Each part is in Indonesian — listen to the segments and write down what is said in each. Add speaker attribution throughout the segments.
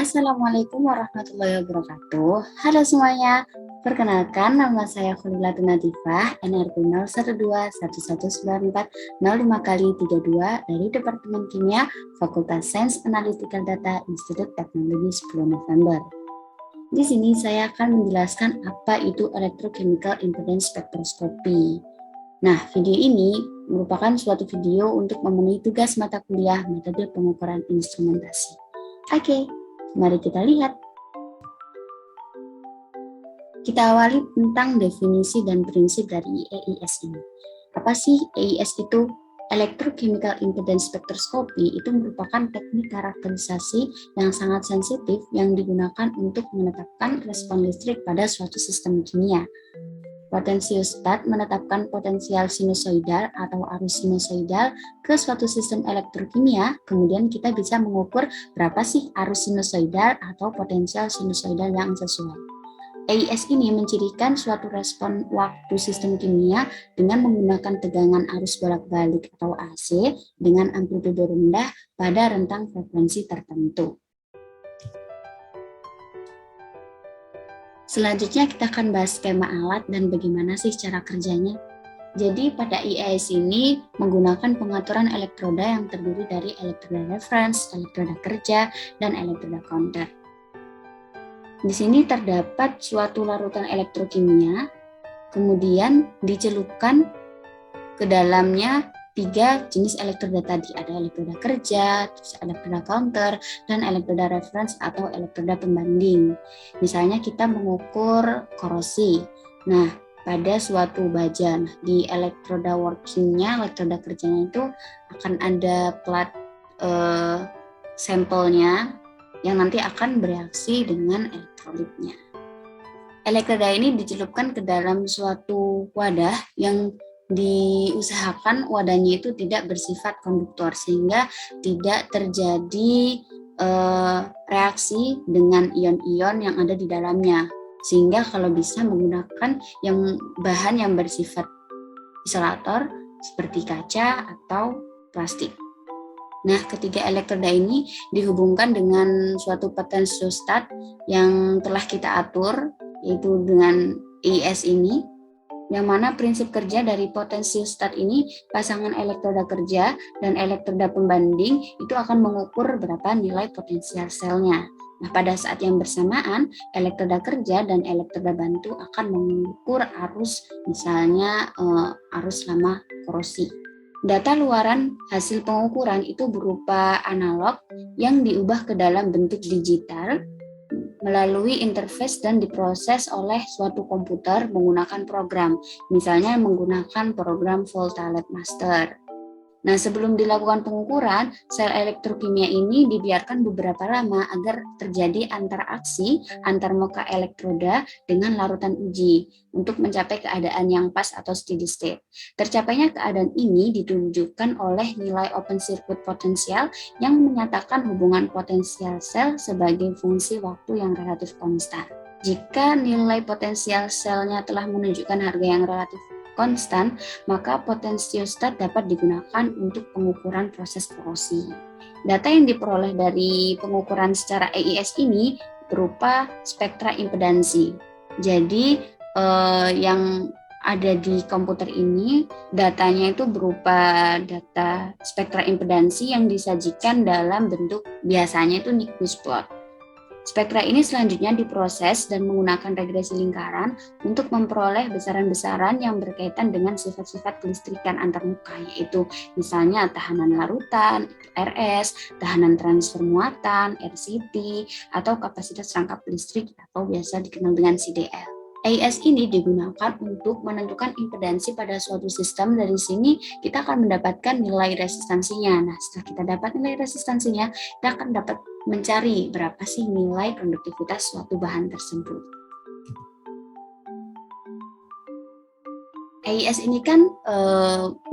Speaker 1: Assalamualaikum warahmatullahi wabarakatuh. Halo semuanya, perkenalkan nama saya Kholilatun Natifah, NRP 012119405 kali 32 dari Departemen Kimia, Fakultas Sains Analytical Data, Institut Teknologi 10 November. Di sini saya akan menjelaskan apa itu Electrochemical Impedance Spectroscopy. Nah, video ini merupakan suatu video untuk memenuhi tugas mata kuliah metode pengukuran instrumentasi. Oke, mari kita lihat. Kita awali tentang definisi dan prinsip dari EIS ini. Apa sih EIS itu? Electrochemical Impedance Spectroscopy itu merupakan teknik karakterisasi yang sangat sensitif yang digunakan untuk menetapkan respon listrik pada suatu sistem kimia. Potensiostat menetapkan potensial sinusoidal atau arus sinusoidal ke suatu sistem elektrokimia, kemudian kita bisa mengukur berapa sih arus sinusoidal atau potensial sinusoidal yang sesuai. EIS ini mencirikan suatu respon waktu sistem kimia dengan menggunakan tegangan arus bolak-balik atau AC dengan amplitudo rendah pada rentang frekuensi tertentu. Selanjutnya kita akan bahas skema alat dan bagaimana sih cara kerjanya. Jadi pada EIS ini menggunakan pengaturan elektroda yang terdiri dari elektroda reference, elektroda kerja, dan elektroda counter. Di sini terdapat suatu larutan elektrokimia, kemudian dicelupkan ke dalamnya 3 jenis elektroda tadi, ada elektroda kerja, terus elektroda counter, dan elektroda reference atau elektroda pembanding. Misalnya kita mengukur korosi. Nah, pada suatu baja, di elektroda workingnya, elektroda kerjanya itu akan ada plat sampelnya yang nanti akan bereaksi dengan elektrolitnya. Elektroda ini dicelupkan ke dalam suatu wadah yang diusahakan wadahnya itu tidak bersifat konduktor sehingga tidak terjadi reaksi dengan ion-ion yang ada di dalamnya, sehingga kalau bisa menggunakan bahan yang bersifat isolator seperti kaca atau plastik. Nah, ketiga elektroda ini dihubungkan dengan suatu potensiostat yang telah kita atur, yaitu dengan EIS ini, yang mana prinsip kerja dari potensiostat ini, pasangan elektroda kerja dan elektroda pembanding itu akan mengukur berapa nilai potensial selnya. Nah, pada saat yang bersamaan, elektroda kerja dan elektroda bantu akan mengukur arus, misalnya arus lama korosi. Data luaran hasil pengukuran itu berupa analog yang diubah ke dalam bentuk digital melalui interface dan diproses oleh suatu komputer menggunakan program, misalnya menggunakan program Voltalab Master. Nah, sebelum dilakukan pengukuran, sel elektrokimia ini dibiarkan beberapa lama agar terjadi interaksi antar muka elektroda dengan larutan uji untuk mencapai keadaan yang pas atau steady state. Tercapainya keadaan ini ditunjukkan oleh nilai open circuit potensial yang menyatakan hubungan potensial sel sebagai fungsi waktu yang relatif konstan. Jika nilai potensial selnya telah menunjukkan harga yang relatif konstan, maka potensiostat dapat digunakan untuk pengukuran proses korosi. Data yang diperoleh dari pengukuran secara EIS ini berupa spektra impedansi. Jadi yang ada di komputer ini datanya itu berupa data spektra impedansi yang disajikan dalam bentuk biasanya itu Nyquist plot. Spektra ini selanjutnya diproses dan menggunakan regresi lingkaran untuk memperoleh besaran-besaran yang berkaitan dengan sifat-sifat kelistrikan antarmuka, yaitu misalnya tahanan larutan, RS, tahanan transfer muatan, RCT, atau kapasitas rangkap listrik atau biasa dikenal dengan CDL. EIS ini digunakan untuk menentukan impedansi pada suatu sistem. Dari sini kita akan mendapatkan nilai resistansinya. Nah, setelah kita dapat nilai resistansinya, kita akan dapat mencari berapa sih nilai konduktivitas suatu bahan tersebut. EIS ini kan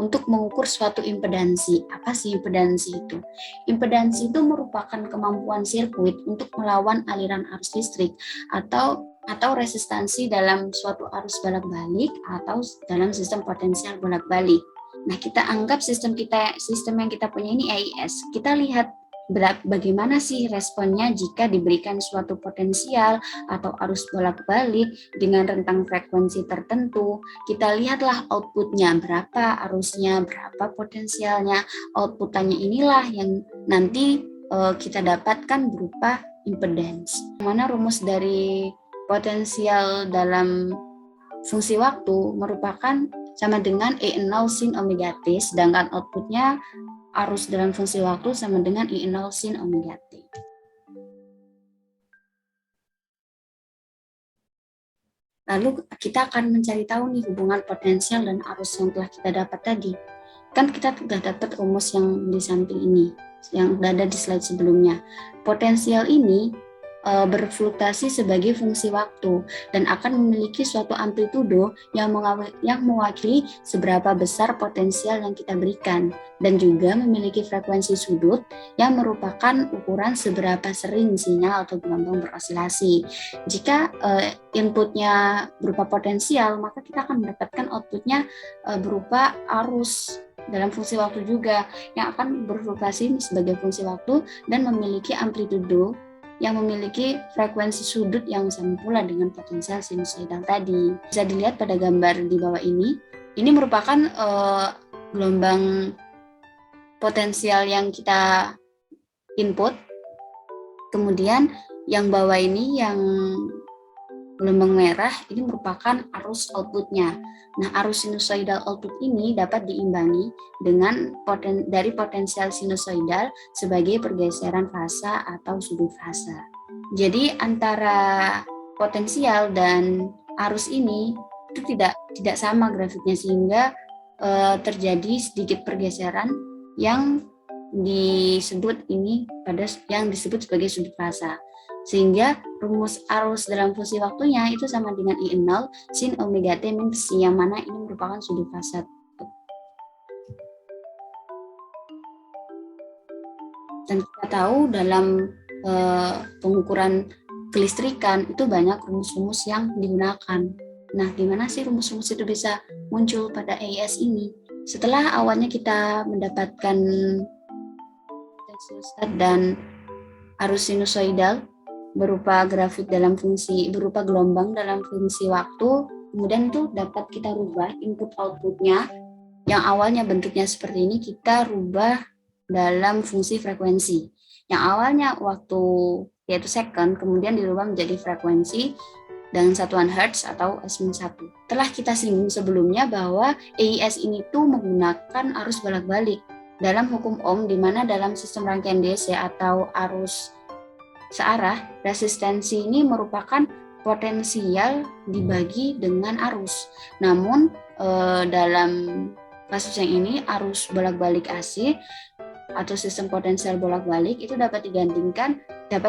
Speaker 1: untuk mengukur suatu impedansi. Apa sih impedansi itu? Impedansi itu merupakan kemampuan sirkuit untuk melawan aliran arus listrik atau resistansi dalam suatu arus bolak-balik atau dalam sistem potensial bolak-balik. Nah, kita anggap sistem yang kita punya ini EIS. Kita lihat bagaimana sih responnya jika diberikan suatu potensial atau arus bolak-balik dengan rentang frekuensi tertentu. Kita lihatlah outputnya, berapa arusnya, berapa potensialnya. Outputannya inilah yang nanti kita dapatkan berupa impedance. Mana rumus dari potensial dalam fungsi waktu merupakan sama dengan E0 sin omega t, sedangkan outputnya arus dalam fungsi waktu sama dengan I0 sin omega t. Lalu kita akan mencari tahu nih hubungan potensial dan arus yang telah kita dapat tadi. Kan kita sudah dapat rumus yang di samping ini, yang ada di slide sebelumnya. Potensial ini berfluktuasi sebagai fungsi waktu dan akan memiliki suatu amplitudo yang mewakili seberapa besar potensial yang kita berikan, dan juga memiliki frekuensi sudut yang merupakan ukuran seberapa sering sinyal atau gelombang berosilasi. Jika inputnya berupa potensial, maka kita akan mendapatkan outputnya berupa arus dalam fungsi waktu juga yang akan berfluktuasi sebagai fungsi waktu dan memiliki amplitudo yang memiliki frekuensi sudut yang sama pula dengan potensial sinusoidal tadi. Bisa dilihat pada gambar di bawah ini. Ini merupakan gelombang potensial yang kita input. Kemudian yang bawah ini yang gelombang merah ini merupakan arus outputnya. Nah, arus sinusoidal output ini dapat diimbangi dengan dari potensial sinusoidal sebagai pergeseran fasa atau sudut fasa. Jadi antara potensial dan arus ini itu tidak sama grafiknya, sehingga terjadi sedikit pergeseran yang disebut sebagai sudut fasa. Sehingga rumus arus dalam fungsi waktunya itu sama dengan I0 sin omega t min psi, yang mana ini merupakan sudut fasa. Dan kita tahu dalam pengukuran kelistrikan itu banyak rumus-rumus yang digunakan. Nah, gimana sih rumus-rumus itu bisa muncul pada AES ini? Setelah awalnya kita mendapatkan tensiostat dan arus sinusoidal berupa grafik berupa gelombang dalam fungsi waktu, kemudian itu dapat kita rubah input outputnya yang awalnya bentuknya seperti ini, kita rubah dalam fungsi frekuensi yang awalnya waktu yaitu second, kemudian dirubah menjadi frekuensi dengan satuan hertz atau S-1. Telah kita singgung sebelumnya bahwa AES ini tuh menggunakan arus bolak-balik dalam hukum Ohm, di mana dalam sistem rangkaian DC atau arus searah, resistensi ini merupakan potensial dibagi dengan arus. Namun dalam kasus yang ini arus bolak-balik AC atau sistem potensial bolak-balik itu dapat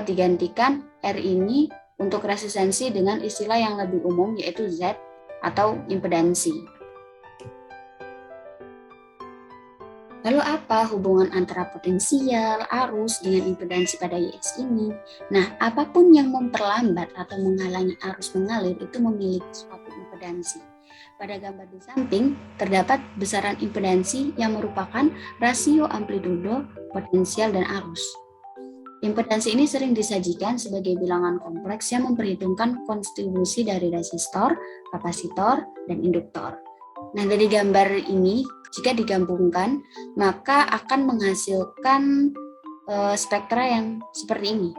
Speaker 1: digantikan R ini untuk resistensi dengan istilah yang lebih umum yaitu Z atau impedansi. Lalu apa hubungan antara potensial, arus dengan impedansi pada AES ini? Nah, apapun yang memperlambat atau menghalangi arus mengalir itu memiliki suatu impedansi. Pada gambar di samping terdapat besaran impedansi yang merupakan rasio amplitudo, potensial, dan arus. Impedansi ini sering disajikan sebagai bilangan kompleks yang memperhitungkan kontribusi dari resistor, kapasitor, dan induktor. Nah, dari gambar ini, jika digabungkan, maka akan menghasilkan spektra yang seperti ini.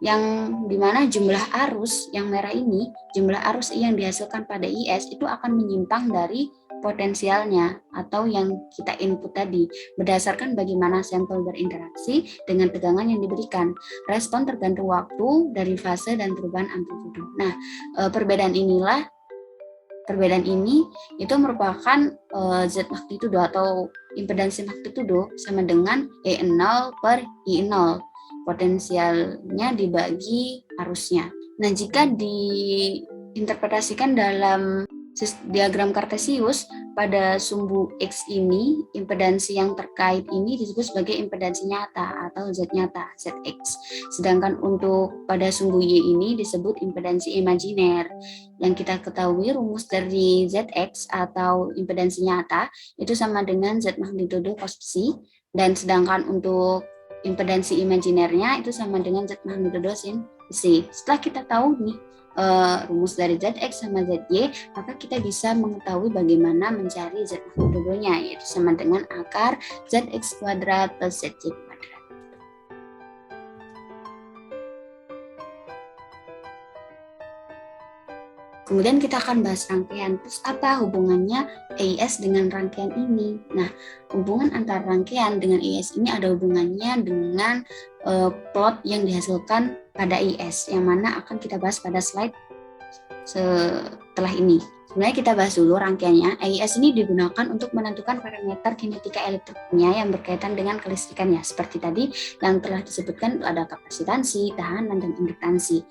Speaker 1: Yang dimana jumlah arus yang merah ini, jumlah arus yang dihasilkan pada IS itu akan menyimpang dari potensialnya atau yang kita input tadi, berdasarkan bagaimana sampel berinteraksi dengan tegangan yang diberikan. Respon tergantung waktu dari fase dan perubahan amplitudo. Nah, perbedaan ini itu merupakan Z magnitudo atau impedansi magnitudo sama dengan E0 per I0. Potensialnya dibagi arusnya. Nah, jika diinterpretasikan dalam diagram kartesius, pada sumbu X ini, impedansi yang terkait ini disebut sebagai impedansi nyata atau Z nyata, ZX. Sedangkan untuk pada sumbu Y ini disebut impedansi imajiner. Yang kita ketahui rumus dari ZX atau impedansi nyata itu sama dengan Z magnitudo cos psi, dan sedangkan untuk impedansi imajinernya itu sama dengan Z magnitudo sin C. Setelah kita tahu nih rumus dari Zx sama Zy, maka kita bisa mengetahui bagaimana mencari Z magnitudonya, yaitu sama dengan akar Zx kuadrat plus Zy kuadrat. Kemudian kita akan bahas rangkaian. Terus apa hubungannya EIS dengan rangkaian ini? Nah, hubungan antara rangkaian dengan EIS ini ada hubungannya dengan plot yang dihasilkan pada EIS, yang mana akan kita bahas pada slide setelah ini. Sebenarnya kita bahas dulu rangkaiannya. EIS ini digunakan untuk menentukan parameter kinetika elektriknya yang berkaitan dengan kelistrikannya. Seperti tadi yang telah disebutkan, ada kapasitansi, tahanan, dan induktansi.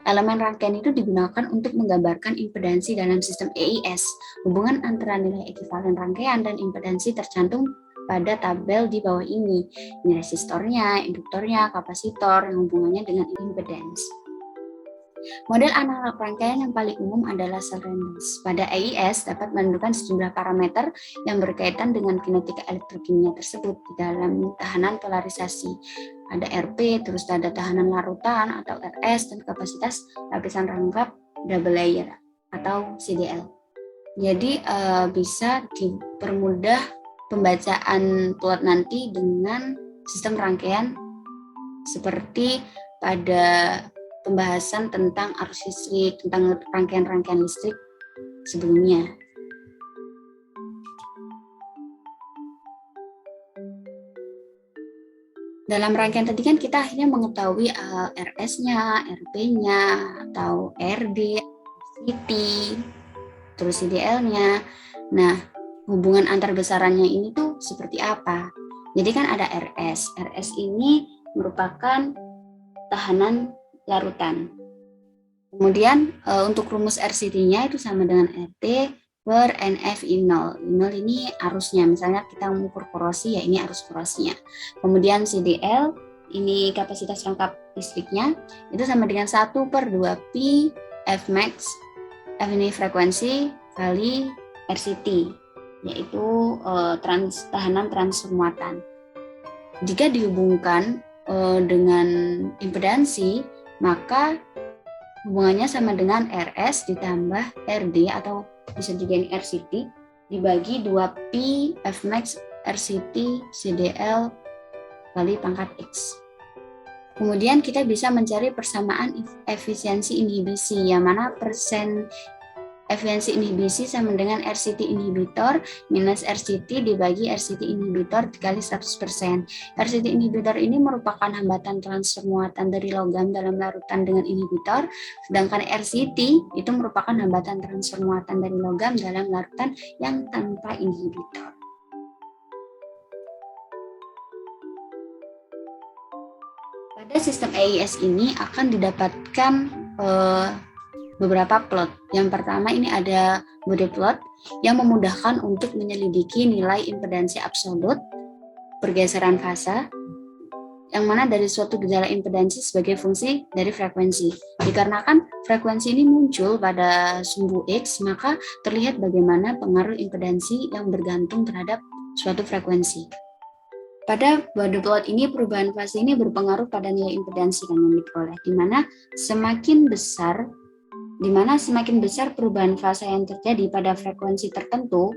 Speaker 1: Elemen rangkaian itu digunakan untuk menggambarkan impedansi dalam sistem EIS. Hubungan antara nilai ekivalen rangkaian dan impedansi tercantum pada tabel di bawah ini. Ini resistornya, induktornya, kapasitor, yang hubungannya dengan impedans. Model analog rangkaian yang paling umum adalah cell Reynolds. Pada EIS dapat menentukan sejumlah parameter yang berkaitan dengan kinetika elektrokimia tersebut di dalam tahanan polarisasi. Ada RP, terus ada tahanan larutan atau RS, dan kapasitas lapisan rangkap double layer atau CDL. Jadi bisa dipermudah pembacaan plot nanti dengan sistem rangkaian seperti pada pembahasan tentang arus listrik, tentang rangkaian-rangkaian listrik sebelumnya. Dalam rangkaian tadi kan kita akhirnya mengetahui RS-nya, RP-nya, atau RD, CT, terus CDL-nya. Nah, hubungan antar besarannya ini tuh seperti apa? Jadi kan ada RS. RS ini merupakan tahanan larutan. Kemudian untuk rumus RCT-nya itu sama dengan RT per NF I0. I0 ini arusnya, misalnya kita mengukur korosi, ya ini arus korosinya. Kemudian CDL, ini kapasitas rangkap listriknya, itu sama dengan 1 per 2Pi F max, F ini frekuensi, kali RCT, yaitu tahanan transmuatan. Jika dihubungkan dengan impedansi, maka hubungannya sama dengan RS ditambah RD atau bisa juga ini RCT dibagi 2Pi F max RCT CDL kali pangkat X. Kemudian kita bisa mencari persamaan efisiensi inhibisi, yang mana persen efisiensi inhibisi sama dengan RCT inhibitor minus RCT dibagi RCT inhibitor dikali 100%. RCT inhibitor ini merupakan hambatan transfer muatan dari logam dalam larutan dengan inhibitor, sedangkan RCT itu merupakan hambatan transfer muatan dari logam dalam larutan yang tanpa inhibitor. Pada sistem EIS ini akan didapatkan beberapa plot. Yang pertama ini ada body plot yang memudahkan untuk menyelidiki nilai impedansi absolut, pergeseran fasa, yang mana dari suatu gejala impedansi sebagai fungsi dari frekuensi. Dikarenakan frekuensi ini muncul pada sumbu X, maka terlihat bagaimana pengaruh impedansi yang bergantung terhadap suatu frekuensi. Pada body plot ini perubahan fase ini berpengaruh pada nilai impedansi yang diperoleh, di mana semakin besar perubahan fase yang terjadi pada frekuensi tertentu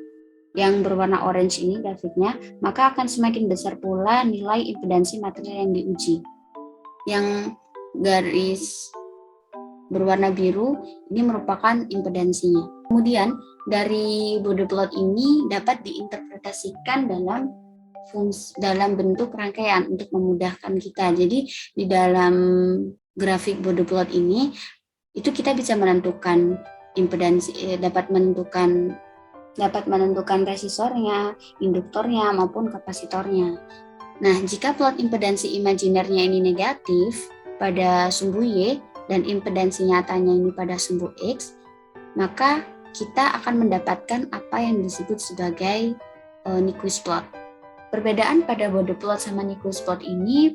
Speaker 1: yang berwarna orange ini grafiknya, maka akan semakin besar pula nilai impedansi material yang diuji. Yang garis berwarna biru ini merupakan impedansinya. Kemudian dari body plot ini dapat diinterpretasikan dalam bentuk rangkaian untuk memudahkan kita. Jadi di dalam grafik body plot ini itu kita bisa menentukan impedansi, dapat menentukan resisornya, induktornya maupun kapasitornya. Nah, jika plot impedansi imajinernya ini negatif pada sumbu Y dan impedansi nyatanya ini pada sumbu X, maka kita akan mendapatkan apa yang disebut sebagai Nyquist plot. Perbedaan pada body plot sama Nyquist plot ini,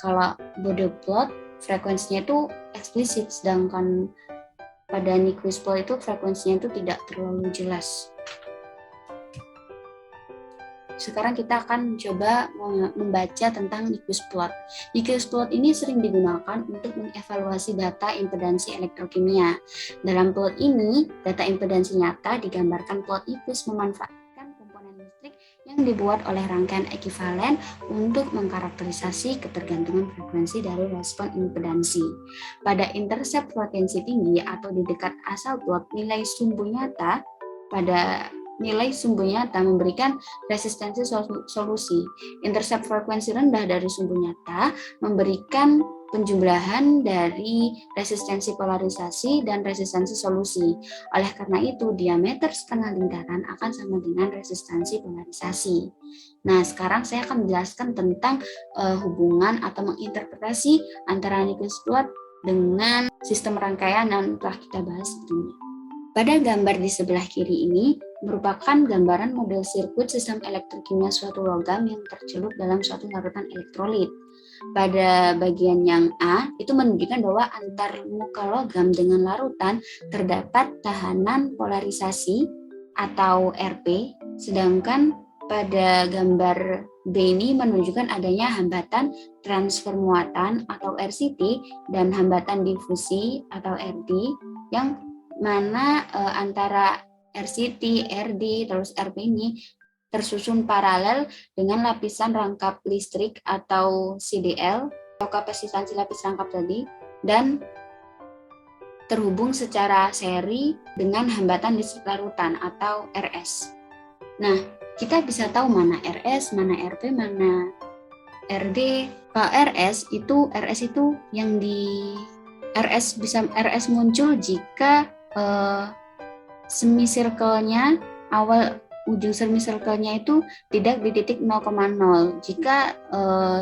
Speaker 1: kalau body plot frekuensinya itu eksplisit, sedangkan pada Nyquist plot itu frekuensinya itu tidak terlalu jelas. sekarang kita akan coba membaca tentang Nyquist plot. Nyquist plot ini sering digunakan untuk mengevaluasi data impedansi elektrokimia. Dalam plot ini, data impedansi nyata digambarkan plot Nyquist memanfaatkan komponen listrik yang dibuat oleh rangkaian ekivalen untuk mengkarakterisasi ketergantungan frekuensi dari respon impedansi. Pada intercept frekuensi tinggi atau di dekat asal plot, nilai sumbu nyata memberikan resistensi solusi. Intercept frekuensi rendah dari sumbu nyata memberikan penjumlahan dari resistensi polarisasi dan resistensi solusi. Oleh karena itu, diameter setengah lingkaran akan sama dengan resistensi polarisasi. Nah, sekarang saya akan menjelaskan tentang hubungan atau menginterpretasi antara Nyquist plot dengan sistem rangkaian yang telah kita bahas sebelumnya. Pada gambar di sebelah kiri ini merupakan gambaran model sirkuit sistem elektrokimia suatu logam yang tercelup dalam suatu larutan elektrolit. Pada bagian yang A, itu menunjukkan bahwa antar muka logam dengan larutan terdapat tahanan polarisasi atau RP, sedangkan pada gambar B ini menunjukkan adanya hambatan transfer muatan atau RCT dan hambatan difusi atau RD yang mana antara RCT, RD, terus RP ini tersusun paralel dengan lapisan rangkap listrik atau CDL atau kapasitansi lapis rangkap tadi, dan terhubung secara seri dengan hambatan listrik larutan atau RS. Nah, kita bisa tahu mana RS, mana RP, mana RD. Kalau RS itu yang di RS muncul jika semicircle-nya, awal ujung semicircle-nya itu tidak di titik 0,0. Jika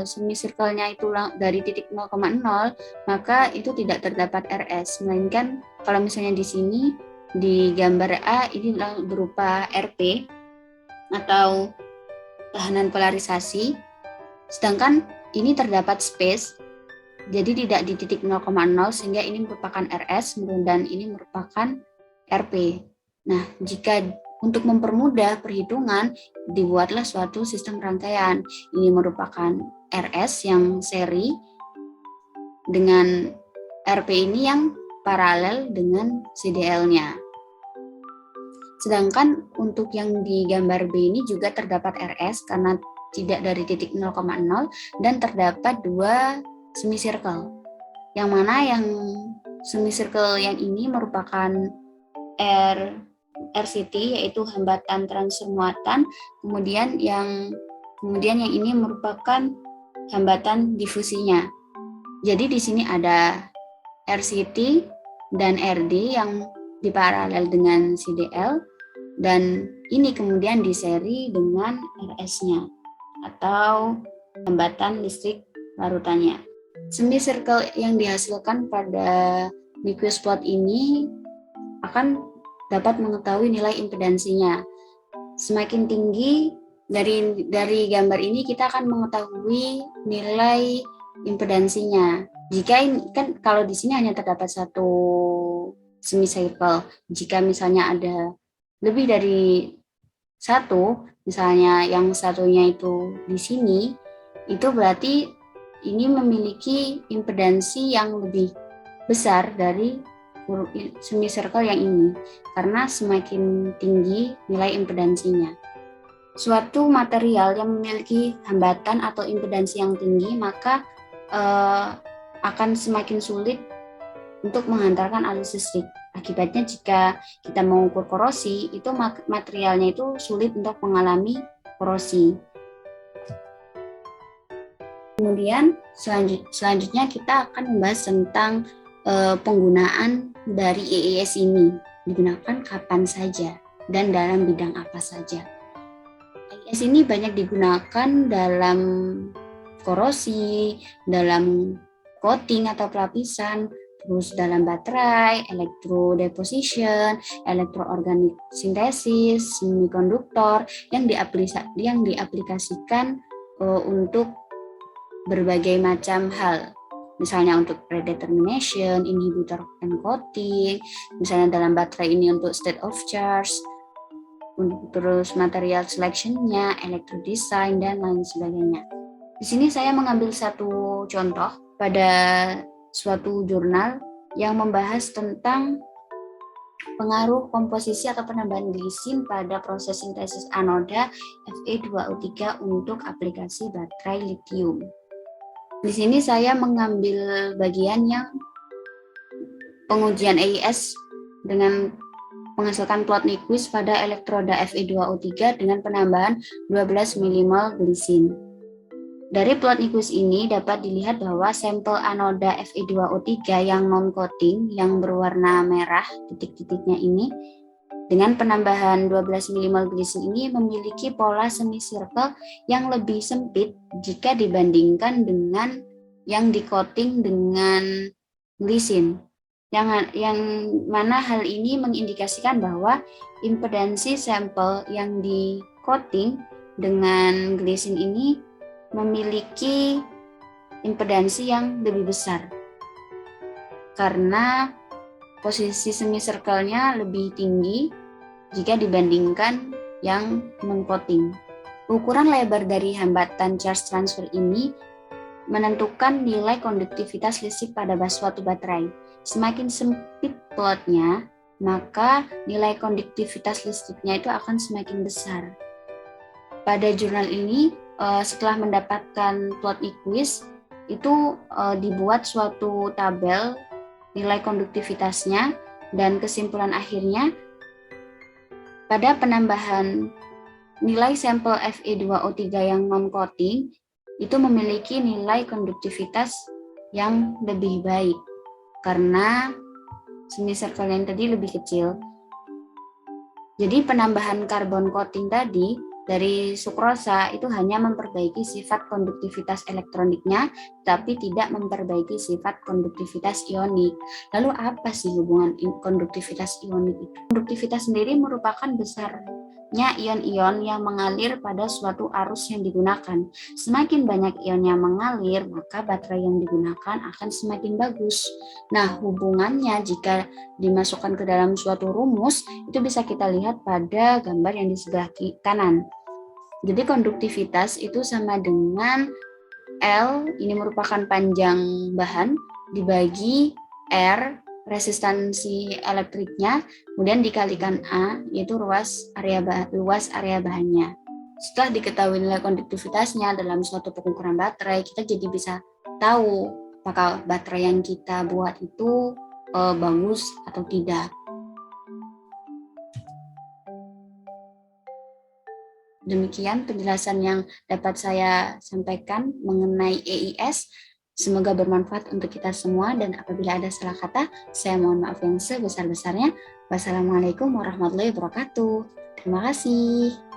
Speaker 1: semicircle-nya itu dari titik 0,0, maka itu tidak terdapat RS, melainkan kalau misalnya di sini di gambar A ini berupa RP atau tahanan polarisasi, sedangkan ini terdapat space, jadi tidak di titik 0,0 sehingga ini merupakan RS dan ini merupakan RP. Nah, jika untuk mempermudah perhitungan dibuatlah suatu sistem rangkaian. Ini merupakan RS yang seri dengan RP ini yang paralel dengan CDL-nya. Sedangkan untuk yang di gambar B ini juga terdapat RS karena tidak dari titik 0,0 dan terdapat dua semicircle. Yang mana yang semicircle yang ini merupakan RCT, yaitu hambatan transfer muatan, kemudian yang ini merupakan hambatan difusinya. Jadi di sini ada RCT dan RD yang diparalel dengan CDL, dan ini kemudian diseri dengan RS-nya atau hambatan listrik larutannya. Semicircle yang dihasilkan pada Nyquist plot ini akan dapat mengetahui nilai impedansinya. Semakin tinggi dari gambar ini kita akan mengetahui nilai impedansinya. Jika kan kalau di sini hanya terdapat satu semicircle, jika misalnya ada lebih dari satu, misalnya yang satunya itu di sini, itu berarti ini memiliki impedansi yang lebih besar dari semicircle yang ini, karena semakin tinggi nilai impedansinya. Suatu material yang memiliki hambatan atau impedansi yang tinggi, maka akan semakin sulit untuk menghantarkan arus listrik. Akibatnya jika kita mengukur korosi, itu materialnya itu sulit untuk mengalami korosi. Kemudian selanjutnya kita akan membahas tentang penggunaan dari EES ini. Digunakan kapan saja dan dalam bidang apa saja. EES ini banyak digunakan dalam korosi, dalam coating atau pelapisan, terus dalam baterai, electrodeposition, elektroorganik sintesis, semikonduktor yang diaplikasikan untuk berbagai macam hal. Misalnya untuk predetermination, inhibitor and coating, misalnya dalam baterai ini untuk state of charge, terus material selection-nya, electrodesign, dan lain sebagainya. Di sini saya mengambil satu contoh pada suatu jurnal yang membahas tentang pengaruh komposisi atau penambahan glisin pada proses sintesis anoda Fe2O3 untuk aplikasi baterai litium. Di sini saya mengambil bagian yang pengujian EIS dengan menghasilkan plot Nyquist pada elektroda Fe2O3 dengan penambahan 12 mmol glisin. Dari plot Nyquist ini dapat dilihat bahwa sampel anoda Fe2O3 yang non-coating yang berwarna merah titik-titiknya ini dengan penambahan 12 mmol glisin ini memiliki pola semicircle yang lebih sempit jika dibandingkan dengan yang di-coating dengan glisin. Yang mana hal ini mengindikasikan bahwa impedansi sampel yang di-coating dengan glisin ini memiliki impedansi yang lebih besar karena posisi semicircle-nya lebih tinggi jika dibandingkan yang non-coating. Ukuran lebar dari hambatan charge transfer ini menentukan nilai konduktivitas listrik pada suatu baterai. Semakin sempit plotnya, maka nilai konduktivitas listriknya itu akan semakin besar. Pada jurnal ini, setelah mendapatkan plot Nyquist, itu dibuat suatu tabel nilai konduktivitasnya dan kesimpulan akhirnya pada penambahan nilai sampel Fe2O3 yang non-coating itu memiliki nilai konduktivitas yang lebih baik karena semicircle yang tadi lebih kecil. Jadi penambahan karbon coating tadi dari sukrosa itu hanya memperbaiki sifat konduktivitas elektroniknya, tapi tidak memperbaiki sifat konduktivitas ionik. Lalu apa sih hubungan konduktivitas ionik itu? Konduktivitas sendiri merupakan besarnya ion-ion yang mengalir pada suatu arus yang digunakan. Semakin banyak ion yang mengalir, maka baterai yang digunakan akan semakin bagus. Nah, hubungannya jika dimasukkan ke dalam suatu rumus, itu bisa kita lihat pada gambar yang di sebelah kanan. Jadi konduktivitas itu sama dengan L, ini merupakan panjang bahan, dibagi R, resistansi elektriknya, kemudian dikalikan A, yaitu luas area bahannya. Setelah diketahui nilai konduktivitasnya dalam suatu pengukuran baterai, kita jadi bisa tahu apakah baterai yang kita buat itu bagus atau tidak. Demikian penjelasan yang dapat saya sampaikan mengenai EIS. Semoga bermanfaat untuk kita semua, dan apabila ada salah kata, saya mohon maaf yang sebesar-besarnya. Wassalamualaikum warahmatullahi wabarakatuh. Terima kasih.